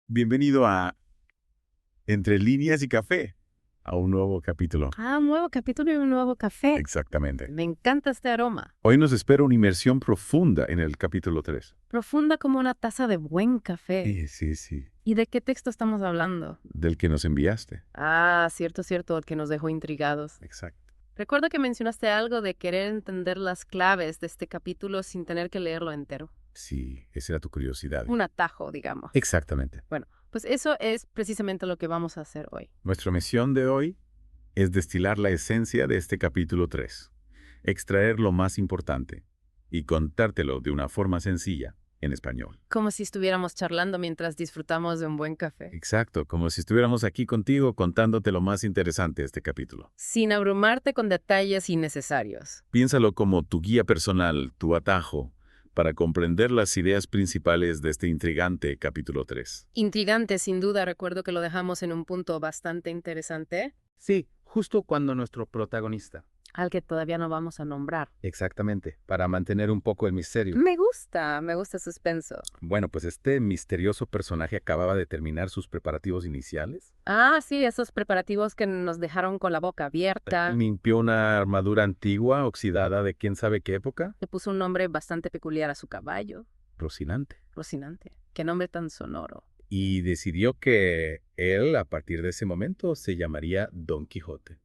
Bienvenido a Entre líneas y café, a un nuevo capítulo. Un nuevo capítulo y un nuevo café. Exactamente. Me encanta este aroma. Hoy nos espera una inmersión profunda en el capítulo 3. Profunda como una taza de buen café. Sí. ¿Y de qué texto estamos hablando? Del que nos enviaste. Cierto, el que nos dejó intrigados. Exacto. Recuerdo que mencionaste algo de querer entender las claves de este capítulo sin tener que leerlo entero. Sí, esa era tu curiosidad. Un atajo, digamos. Exactamente. Bueno, pues eso es precisamente lo que vamos a hacer hoy. Nuestra misión de hoy es destilar la esencia de este capítulo 3, extraer lo más importante y contártelo de una forma sencilla, en español. Como si estuviéramos charlando mientras disfrutamos de un buen café. Exacto, como si estuviéramos aquí contigo contándote lo más interesante de este capítulo. Sin abrumarte con detalles innecesarios. Piénsalo como tu guía personal, tu atajo, para comprender las ideas principales de este intrigante capítulo 3. Intrigante, sin duda. Recuerdo que lo dejamos en un punto bastante interesante, Sí, justo cuando nuestro protagonista. al que todavía no vamos a nombrar. Exactamente, para mantener un poco el misterio. Me gusta el suspenso. Bueno, pues este misterioso personaje acababa de terminar sus preparativos iniciales. Sí, esos preparativos que nos dejaron con la boca abierta. Limpió una armadura antigua, oxidada de quién sabe qué época. Le puso un nombre bastante peculiar a su caballo. Rocinante. Rocinante. Qué nombre tan sonoro. Y decidió que él, a partir de ese momento, se llamaría Don Quijote.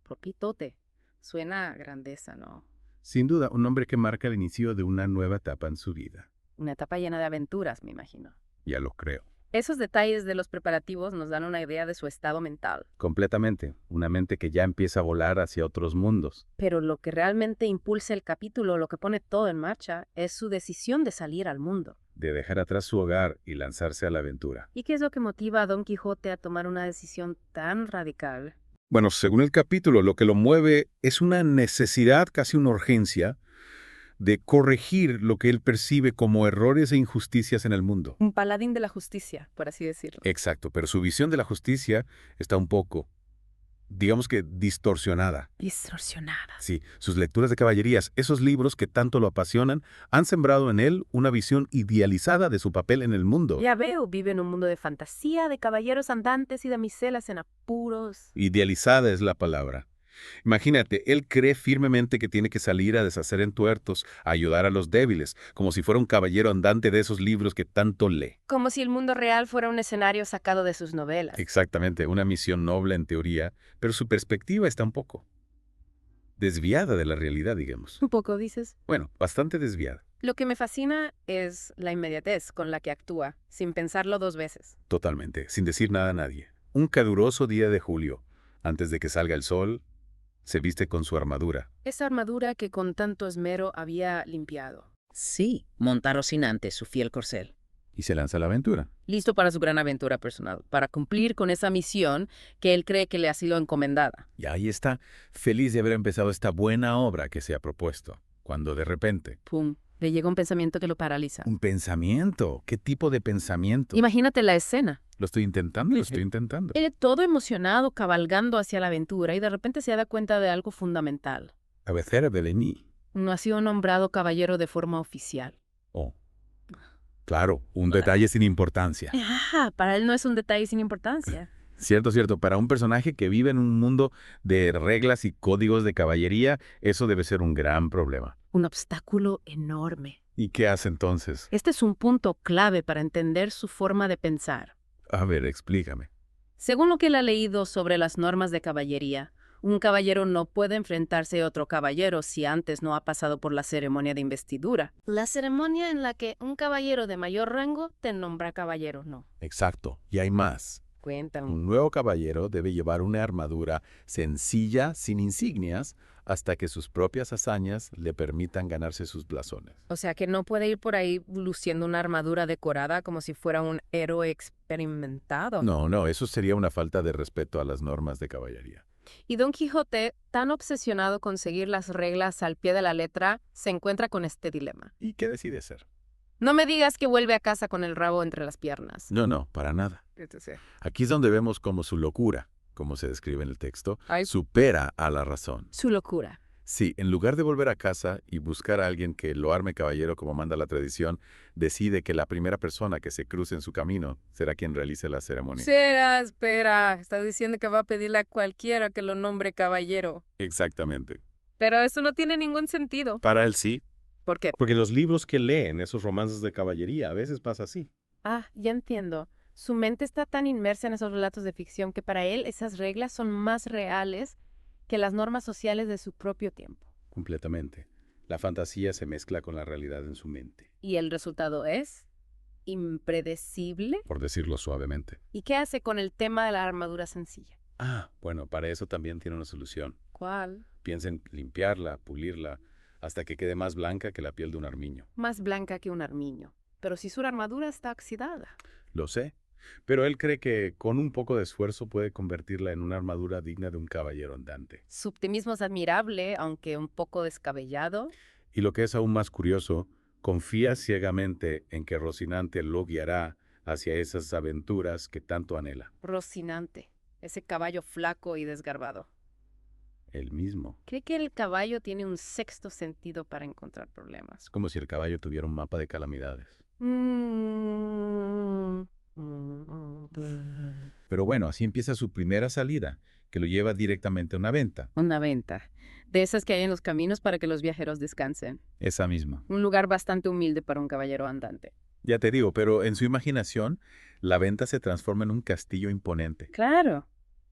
Propitote. Suena a grandeza, ¿no? Sin duda, un nombre que marca el inicio de una nueva etapa en su vida. Una etapa llena de aventuras, me imagino. Ya lo creo. Esos detalles de los preparativos nos dan una idea de su estado mental. Completamente. Una mente que ya empieza a volar hacia otros mundos. Pero lo que realmente impulsa el capítulo, lo que pone todo en marcha, es su decisión de salir al mundo. De dejar atrás su hogar y lanzarse a la aventura. ¿Y qué es lo que motiva a Don Quijote a tomar una decisión tan radical? Bueno, según el capítulo, lo que lo mueve es una necesidad, casi una urgencia, de corregir lo que él percibe como errores e injusticias en el mundo. Un paladín de la justicia, por así decirlo. Exacto, pero su visión de la justicia está un poco, digamos que distorsionada. Distorsionada. Sí, sus lecturas de caballerías, esos libros que tanto lo apasionan, han sembrado en él una visión idealizada de su papel en el mundo. Ya veo, vive en un mundo de fantasía, de caballeros andantes y damiselas en apuros. Idealizada es la palabra. Imagínate, él cree firmemente que tiene que salir a deshacer entuertos, a ayudar a los débiles, como si fuera un caballero andante de esos libros que tanto lee. Como si el mundo real fuera un escenario sacado de sus novelas. Exactamente, una misión noble en teoría, pero su perspectiva está un poco desviada de la realidad, digamos. Un poco, dices. Bueno, bastante desviada. Lo que me fascina es la inmediatez con la que actúa, sin pensarlo dos veces. Totalmente, sin decir nada a nadie. Un caluroso día de julio, antes de que salga el sol, se viste con su armadura. Esa armadura que con tanto esmero había limpiado. Sí, monta a Rocinante, su fiel corcel. Y se lanza a la aventura. Listo para su gran aventura personal, para cumplir con esa misión que él cree que le ha sido encomendada. Y ahí está, feliz de haber empezado esta buena obra que se ha propuesto, cuando de repente... Pum, le llega un pensamiento que lo paraliza. ¿Un pensamiento? ¿Qué tipo de pensamiento? Imagínate la escena. Lo estoy intentando. Él todo emocionado, cabalgando hacia la aventura y de repente se da cuenta de algo fundamental. A veces de Lení. No ha sido nombrado caballero de forma oficial. Oh. Claro, un detalle sin importancia. Para él no es un detalle sin importancia. Cierto. Para un personaje que vive en un mundo de reglas y códigos de caballería, eso debe ser un gran problema. Un obstáculo enorme. ¿Y qué hace entonces? Este es un punto clave para entender su forma de pensar. A ver, explícame. Según lo que él ha leído sobre las normas de caballería, un caballero no puede enfrentarse a otro caballero si antes no ha pasado por la ceremonia de investidura. La ceremonia en la que un caballero de mayor rango te nombra caballero, no. Exacto. Y hay más. Cuéntame. Un nuevo caballero debe llevar una armadura sencilla, sin insignias, hasta que sus propias hazañas le permitan ganarse sus blasones. O sea que no puede ir por ahí luciendo una armadura decorada como si fuera un héroe experimentado. No, eso sería una falta de respeto a las normas de caballería. Y Don Quijote, tan obsesionado con seguir las reglas al pie de la letra, se encuentra con este dilema. ¿Y qué decide hacer? No me digas que vuelve a casa con el rabo entre las piernas. No, para nada. Aquí es donde vemos cómo su locura, como se describe en el texto, Ay. supera a la razón. Su locura. Sí, en lugar de volver a casa y buscar a alguien que lo arme caballero como manda la tradición, decide que la primera persona que se cruce en su camino será quien realice la ceremonia. Espera, estás diciendo que va a pedirle a cualquiera que lo nombre caballero. Exactamente. Pero eso no tiene ningún sentido. Para él sí. ¿Por qué? Porque los libros que leen, esos romances de caballería, a veces pasa así. Ah, ya entiendo. Su mente está tan inmersa en esos relatos de ficción que para él esas reglas son más reales que las normas sociales de su propio tiempo. Completamente. La fantasía se mezcla con la realidad en su mente, ¿Y el resultado es impredecible? por decirlo suavemente. ¿Y qué hace con el tema de la armadura sencilla? Bueno, para eso también tiene una solución. ¿Cuál? Piensa en limpiarla, pulirla, hasta que quede más blanca que la piel de un armiño. Más blanca que un armiño. Pero si su armadura está oxidada. Lo sé, pero él cree que con un poco de esfuerzo puede convertirla en una armadura digna de un caballero andante. Su optimismo es admirable, aunque un poco descabellado. Y lo que es aún más curioso, confía ciegamente en que Rocinante lo guiará hacia esas aventuras que tanto anhela. Rocinante, ese caballo flaco y desgarbado. Él mismo. ¿Cree que el caballo tiene un sexto sentido para encontrar problemas? Es como si el caballo tuviera un mapa de calamidades. Pero bueno, así empieza su primera salida, que lo lleva directamente a una venta. Una venta. De esas que hay en los caminos para que los viajeros descansen. Esa misma. Un lugar bastante humilde para un caballero andante. Ya te digo, pero en su imaginación, la venta se transforma en un castillo imponente. Claro,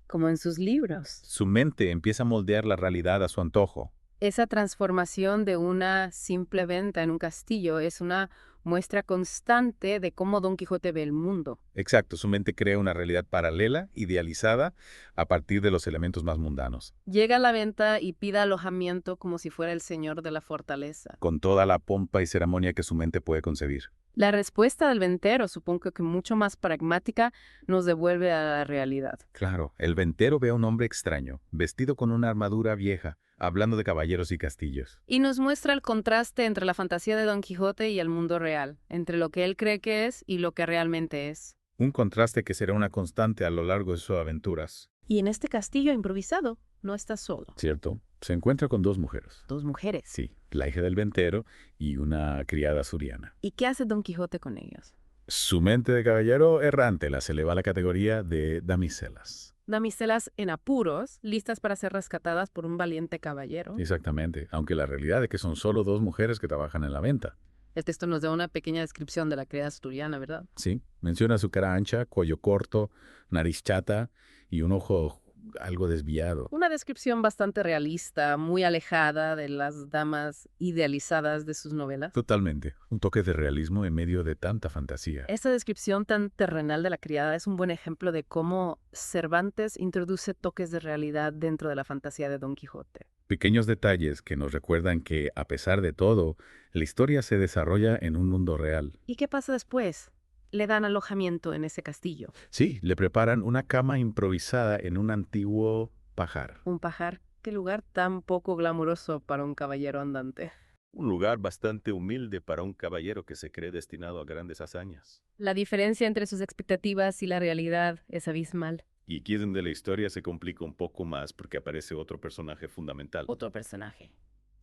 como en sus libros. Su mente empieza a moldear la realidad a su antojo. Esa transformación de una simple venta en un castillo es una muestra constante de cómo Don Quijote ve el mundo. Exacto, su mente crea una realidad paralela, idealizada, a partir de los elementos más mundanos, Llega a la venta y pide alojamiento como si fuera el señor de la fortaleza. con toda la pompa y ceremonia que su mente puede concebir. La respuesta del ventero, supongo que mucho más pragmática, nos devuelve a la realidad. Claro, el ventero ve a un hombre extraño, vestido con una armadura vieja, hablando de caballeros y castillos. Y nos muestra el contraste entre la fantasía de Don Quijote y el mundo real, entre lo que él cree que es y lo que realmente es. Un contraste que será una constante a lo largo de sus aventuras. Y en este castillo improvisado no está solo. ¿Cierto? Se encuentra con dos mujeres. Dos mujeres. Sí, la hija del ventero y una criada asturiana. ¿Y qué hace Don Quijote con ellos? Su mente de caballero errante las eleva a la categoría de damiselas. Damiselas en apuros, listas para ser rescatadas por un valiente caballero. Exactamente, aunque la realidad es que son solo dos mujeres que trabajan en la venta. El texto nos da una pequeña descripción de la criada asturiana, ¿verdad? Sí, menciona su cara ancha, cuello corto, nariz chata y un ojo algo desviado. Una descripción bastante realista, muy alejada de las damas idealizadas de sus novelas. Totalmente, un toque de realismo en medio de tanta fantasía. Esta descripción tan terrenal de la criada es un buen ejemplo de cómo Cervantes introduce toques de realidad dentro de la fantasía de Don Quijote. Pequeños detalles que nos recuerdan que, a pesar de todo, la historia se desarrolla en un mundo real. ¿Y qué pasa después? Le dan alojamiento en ese castillo. Sí, le preparan una cama improvisada en un antiguo pajar. Un pajar. Qué lugar tan poco glamuroso para un caballero andante. Un lugar bastante humilde para un caballero que se cree destinado a grandes hazañas. La diferencia entre sus expectativas y la realidad es abismal. Y aquí es donde la historia se complica un poco más porque aparece otro personaje fundamental. Otro personaje.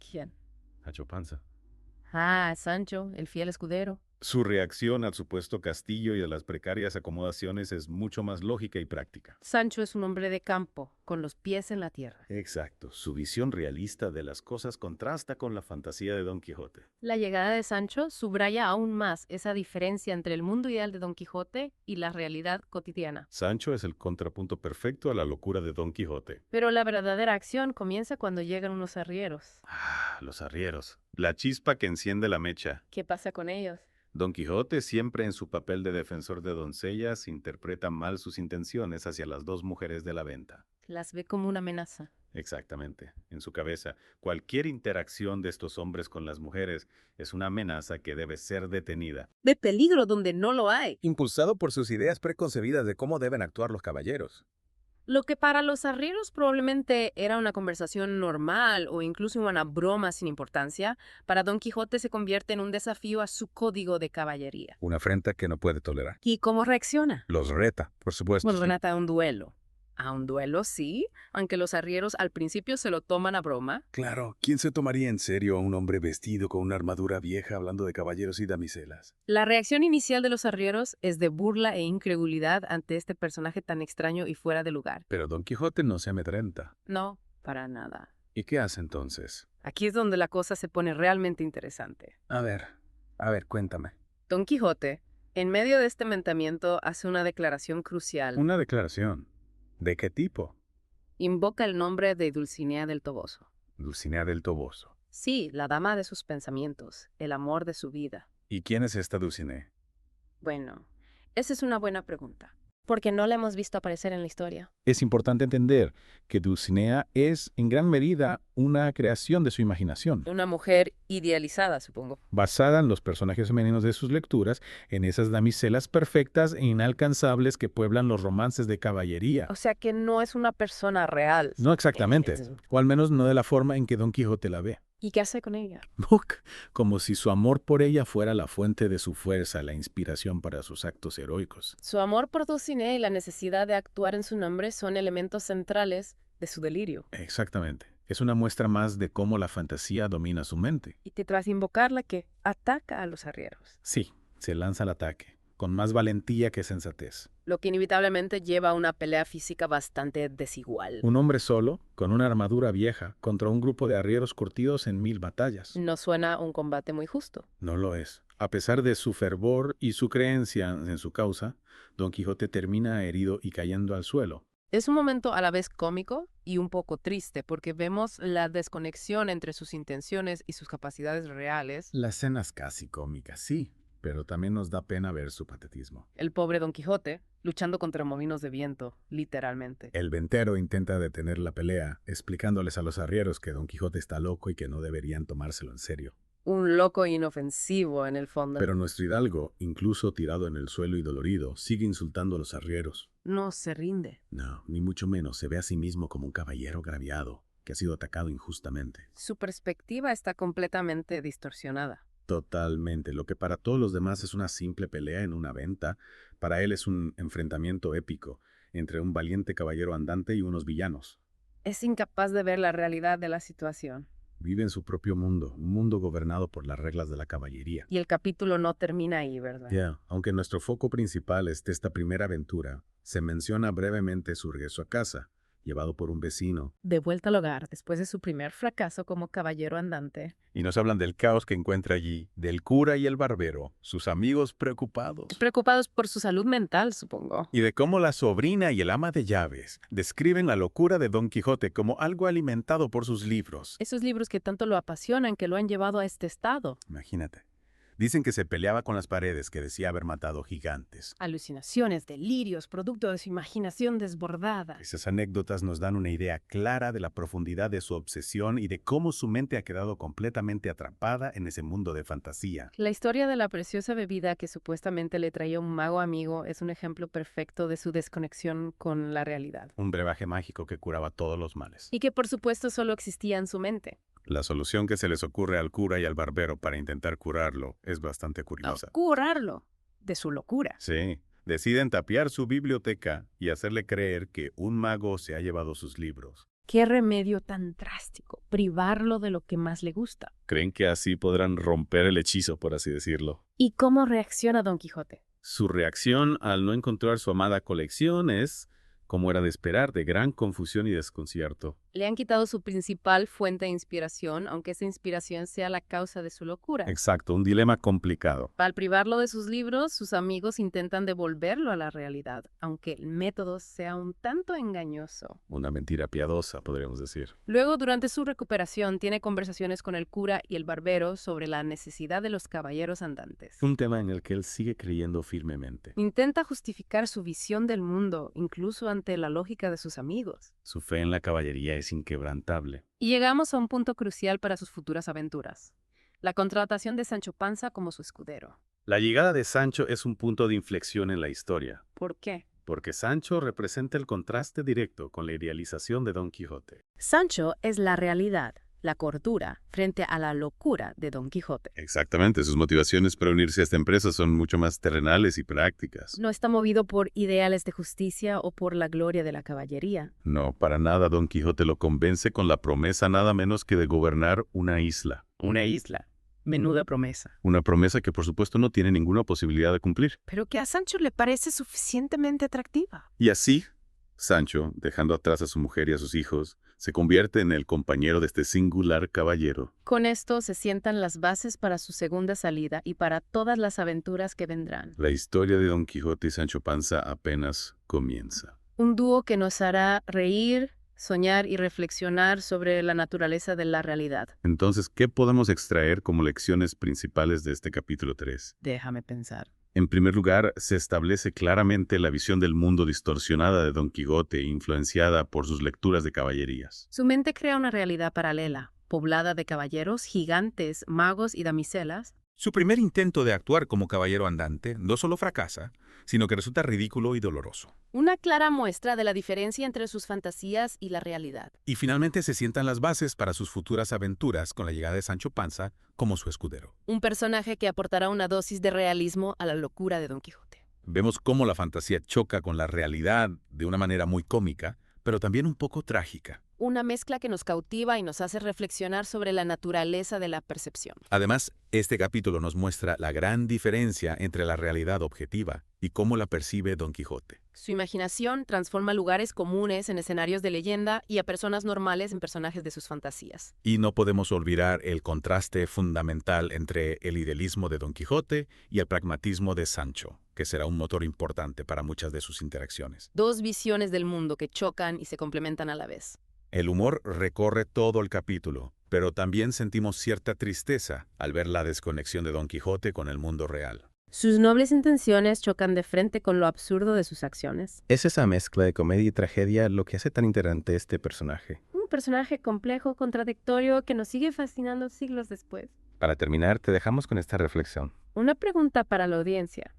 ¿Quién? Sancho Panza. Ah, Sancho, el fiel escudero. Su reacción al supuesto castillo y a las precarias acomodaciones es mucho más lógica y práctica. Sancho es un hombre de campo, con los pies en la tierra. Exacto, su visión realista de las cosas contrasta con la fantasía de Don Quijote. La llegada de Sancho subraya aún más esa diferencia entre el mundo ideal de Don Quijote y la realidad cotidiana. Sancho es el contrapunto perfecto a la locura de Don Quijote. Pero la verdadera acción comienza cuando llegan unos arrieros. Los arrieros. La chispa que enciende la mecha. ¿Qué pasa con ellos? Don Quijote, siempre en su papel de defensor de doncellas, interpreta mal sus intenciones hacia las dos mujeres de la venta. Las ve como una amenaza. Exactamente. En su cabeza, cualquier interacción de estos hombres con las mujeres es una amenaza que debe ser detenida. De peligro donde no lo hay. Impulsado por sus ideas preconcebidas de cómo deben actuar los caballeros. Lo que para los arrieros probablemente era una conversación normal o incluso una broma sin importancia, para Don Quijote se convierte en un desafío a su código de caballería. Una afrenta que no puede tolerar. ¿Y cómo reacciona? Los reta, por supuesto. Bueno, relata un duelo. A un duelo, sí, aunque los arrieros al principio se lo toman a broma. Claro, ¿quién se tomaría en serio a un hombre vestido con una armadura vieja hablando de caballeros y damiselas? La reacción inicial de los arrieros es de burla e incredulidad ante este personaje tan extraño y fuera de lugar. Pero Don Quijote no se amedrenta. No, para nada. ¿Y qué hace entonces? Aquí es donde la cosa se pone realmente interesante. A ver, cuéntame. Don Quijote, en medio de este mentamiento, hace una declaración crucial. Una declaración. ¿De qué tipo? Invoca el nombre de Dulcinea del Toboso. Dulcinea del Toboso. Sí, la dama de sus pensamientos, el amor de su vida. ¿Y quién es esta Dulcinea? Bueno, esa es una buena pregunta. Porque no la hemos visto aparecer en la historia. Es importante entender que Dulcinea es, en gran medida, una creación de su imaginación, Una mujer idealizada, supongo. basada en los personajes femeninos de sus lecturas, en esas damiselas perfectas e inalcanzables que pueblan los romances de caballería. O sea que no es una persona real. No exactamente, o al menos no de la forma en que Don Quijote la ve. ¿Y qué hace con ella? Como si su amor por ella fuera la fuente de su fuerza, la inspiración para sus actos heroicos. Su amor por Dulcinea y la necesidad de actuar en su nombre son elementos centrales de su delirio. Exactamente. Es una muestra más de cómo la fantasía domina su mente. Y tras invocarla que ataca a los arrieros. Sí, se lanza al ataque, con más valentía que sensatez. Lo que inevitablemente lleva a una pelea física bastante desigual. Un hombre solo, con una armadura vieja, contra un grupo de arrieros curtidos en 1000 batallas. No suena un combate muy justo. No lo es. A pesar de su fervor y su creencia en su causa, Don Quijote termina herido y cayendo al suelo. Es un momento a la vez cómico y un poco triste porque vemos la desconexión entre sus intenciones y sus capacidades reales. La escena es casi cómica, sí, pero también nos da pena ver su patetismo. El pobre Don Quijote luchando contra molinos de viento, literalmente. El ventero intenta detener la pelea, explicándoles a los arrieros que Don Quijote está loco y que no deberían tomárselo en serio. Un loco inofensivo en el fondo. Pero nuestro hidalgo, incluso tirado en el suelo y dolorido, sigue insultando a los arrieros. No se rinde. No, ni mucho menos, se ve a sí mismo como un caballero agraviado, que ha sido atacado injustamente. Su perspectiva está completamente distorsionada. Totalmente. Lo que para todos los demás es una simple pelea en una venta, para él es un enfrentamiento épico entre un valiente caballero andante y unos villanos. Es incapaz de ver la realidad de la situación. Vive en su propio mundo, un mundo gobernado por las reglas de la caballería. Y el capítulo no termina ahí, ¿verdad? Aunque nuestro foco principal es de esta primera aventura, se menciona brevemente su regreso a casa, llevado por un vecino. De vuelta al hogar, después de su primer fracaso como caballero andante. Y nos hablan del caos que encuentra allí, del cura y el barbero, sus amigos preocupados. Preocupados por su salud mental, supongo. Y de cómo la sobrina y el ama de llaves describen la locura de Don Quijote como algo alimentado por sus libros. Esos libros que tanto lo apasionan, que lo han llevado a este estado. Imagínate. Dicen que se peleaba con las paredes, que decía haber matado gigantes. Alucinaciones, delirios, producto de su imaginación desbordada. Esas anécdotas nos dan una idea clara de la profundidad de su obsesión y de cómo su mente ha quedado completamente atrapada en ese mundo de fantasía. La historia de la preciosa bebida que supuestamente le traía un mago amigo es un ejemplo perfecto de su desconexión con la realidad. Un brebaje mágico que curaba todos los males. Y que por supuesto solo existía en su mente. La solución que se les ocurre al cura y al barbero para intentar curarlo es bastante curiosa. Curarlo de su locura. Sí, deciden tapiar su biblioteca y hacerle creer que un mago se ha llevado sus libros. Qué remedio tan drástico, privarlo de lo que más le gusta. Creen que así podrán romper el hechizo, por así decirlo. ¿Y cómo reacciona Don Quijote? Su reacción al no encontrar su amada colección es, como era de esperar, de gran confusión y desconcierto. Le han quitado su principal fuente de inspiración, aunque esa inspiración sea la causa de su locura. Exacto, un dilema complicado. Al privarlo de sus libros, sus amigos intentan devolverlo a la realidad, aunque el método sea un tanto engañoso. Una mentira piadosa, podríamos decir. Luego, durante su recuperación, tiene conversaciones con el cura y el barbero sobre la necesidad de los caballeros andantes. Un tema en el que él sigue creyendo firmemente. Intenta justificar su visión del mundo, incluso ante la lógica de sus amigos. Su fe en la caballería es inquebrantable. Y llegamos a un punto crucial para sus futuras aventuras: la contratación de Sancho Panza como su escudero. La llegada de Sancho es un punto de inflexión en la historia, ¿Por qué? porque Sancho representa el contraste directo con la idealización de Don Quijote. Sancho es la realidad, la cordura frente a la locura de Don Quijote. Exactamente, sus motivaciones para unirse a esta empresa son mucho más terrenales y prácticas. No está movido por ideales de justicia o por la gloria de la caballería. No, para nada Don Quijote lo convence con la promesa nada menos que de gobernar una isla. Una isla. Menuda promesa. Una promesa que por supuesto no tiene ninguna posibilidad de cumplir. Pero que a Sancho le parece suficientemente atractiva. Y así, Sancho, dejando atrás a su mujer y a sus hijos, se convierte en el compañero de este singular caballero. Con esto se sientan las bases para su segunda salida y para todas las aventuras que vendrán. La historia de Don Quijote y Sancho Panza apenas comienza. Un dúo que nos hará reír, soñar y reflexionar sobre la naturaleza de la realidad. Entonces, ¿qué podemos extraer como lecciones principales de este capítulo 3? Déjame pensar. En primer lugar, se establece claramente la visión del mundo distorsionada de Don Quijote, influenciada por sus lecturas de caballerías. Su mente crea una realidad paralela, poblada de caballeros, gigantes, magos y damiselas. Su primer intento de actuar como caballero andante no solo fracasa, sino que resulta ridículo y doloroso. Una clara muestra de la diferencia entre sus fantasías y la realidad. Y finalmente se sientan las bases para sus futuras aventuras con la llegada de Sancho Panza como su escudero. Un personaje que aportará una dosis de realismo a la locura de Don Quijote. Vemos cómo la fantasía choca con la realidad de una manera muy cómica, pero también un poco trágica. Una mezcla que nos cautiva y nos hace reflexionar sobre la naturaleza de la percepción. Además, este capítulo nos muestra la gran diferencia entre la realidad objetiva y cómo la percibe Don Quijote. Su imaginación transforma lugares comunes en escenarios de leyenda y a personas normales en personajes de sus fantasías. Y no podemos olvidar el contraste fundamental entre el idealismo de Don Quijote y el pragmatismo de Sancho, que será un motor importante para muchas de sus interacciones. Dos visiones del mundo que chocan y se complementan a la vez. El humor recorre todo el capítulo, pero también sentimos cierta tristeza al ver la desconexión de Don Quijote con el mundo real. Sus nobles intenciones chocan de frente con lo absurdo de sus acciones. Es esa mezcla de comedia y tragedia lo que hace tan interesante este personaje. Un personaje complejo, contradictorio, que nos sigue fascinando siglos después. Para terminar, te dejamos con esta reflexión. Una pregunta para la audiencia.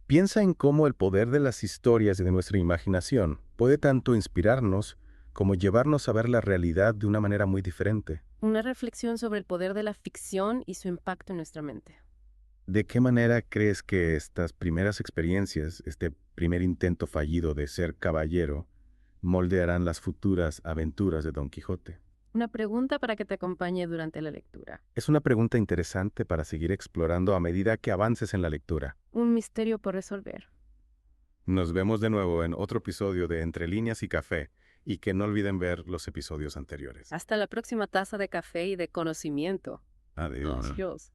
Piensa en cómo el poder de las historias y de nuestra imaginación puede tanto inspirarnos como llevarnos a ver la realidad de una manera muy diferente. Una reflexión sobre el poder de la ficción y su impacto en nuestra mente. ¿De qué manera crees que estas primeras experiencias, este primer intento fallido de ser caballero, moldearán las futuras aventuras de Don Quijote? Una pregunta para que te acompañe durante la lectura. Es una pregunta interesante para seguir explorando a medida que avances en la lectura. Un misterio por resolver. Nos vemos de nuevo en otro episodio de Entre Líneas y Café, y que no olviden ver los episodios anteriores. Hasta la próxima taza de café y de conocimiento. Adiós. Adiós.